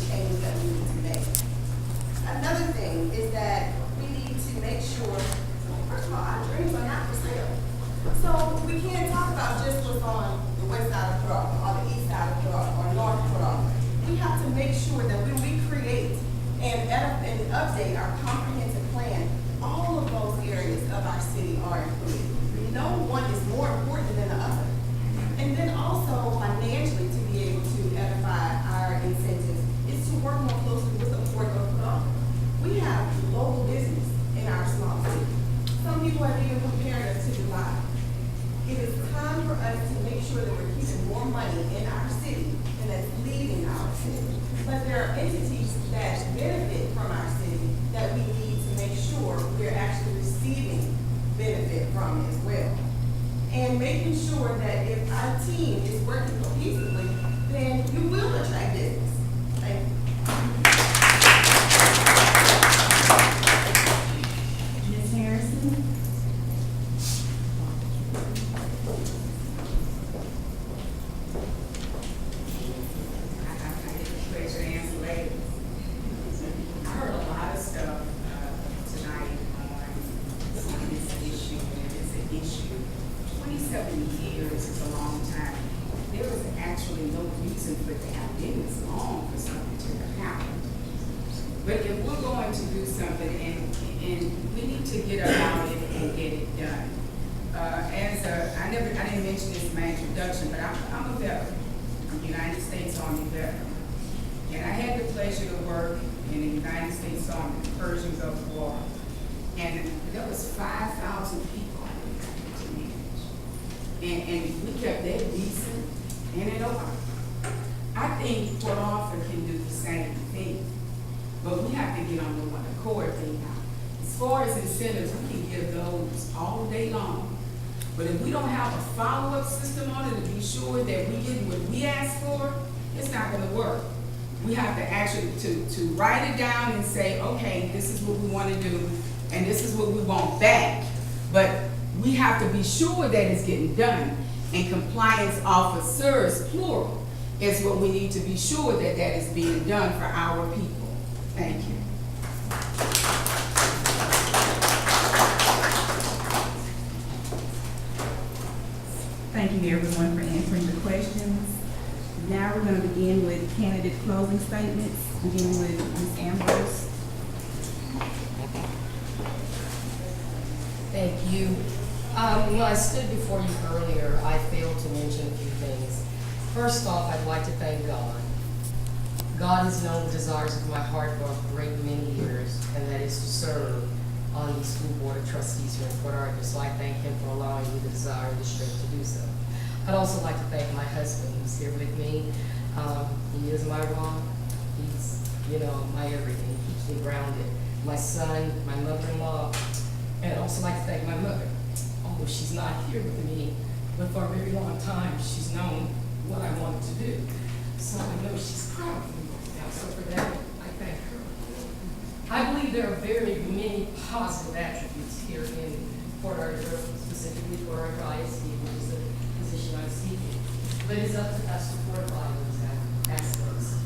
changes that we need to make. Another thing is that we need to make sure, first of all, our dreams are not for sale. So we can't talk about just what's on the west side of Brock, or the east side of Brock, or north of Brock. We have to make sure that when we create and update our comprehensive plan, all of those areas of our city are included. No one is more important than the other. And then also financially, to be able to edify our incentives is to work more closely with the Port of Putnam. We have local business in our small city. Some people have even compared us to Dubai. It is time for us to make sure that we're keeping more money in our city and that's leaving our city. But there are entities that benefit from our city that we need to make sure we're actually receiving benefit from as well. And making sure that if our team is working cohesively, then you will attract business. Thank you. Ms. Harrison? I get the pleasure to answer later. I heard a lot of stuff tonight on this issue, and it's an issue. 27 years is a long time. There was actually no reason for it to have been this long for something to have happened. But if we're going to do something, and we need to get about it and get it done. I didn't mention this in my introduction, but I'm a veteran. I'm a United States Army veteran. And I had the pleasure to work in the United States Army, the Persian Gulf War. And there was 5,000 people to manage. And we kept that decent and in order. I think Port Arthur can do the same thing, but we have to get on the one accord thing now. As far as incentives, we can give those all day long. But if we don't have a follow-up system on it to be sure that we get what we ask for, it's not gonna work. We have to actually to write it down and say, okay, this is what we wanna do, and this is what we want back. But we have to be sure that it's getting done. And compliance officers, plural, is what we need to be sure that that is being done for our people. Thank you. Thank you everyone for answering the questions. Now we're going to begin with candidate closing statements, beginning with Ms. Ambrose. Thank you. When I stood before you earlier, I failed to mention a few things. First off, I'd like to thank God. God has known the desires of my heart for a great many years, and that is to serve on the School Board of Trustees here in Port Arthur. So I thank him for allowing me the desire and the strength to do so. I'd also like to thank my husband who's here with me. He is my rock. He's, my everything. He keeps me grounded. My son, my mother-in-law, and I'd also like to thank my mother. Although she's not here with me, but for a very long time, she's known what I wanted to do. So I know she's proud of me right now. So for that, I thank her. I believe there are very many positive attributes here in Port Arthur, specifically Port Arthur ISD, which is the position I'm seeking. But it's up to us to fortify those aspects.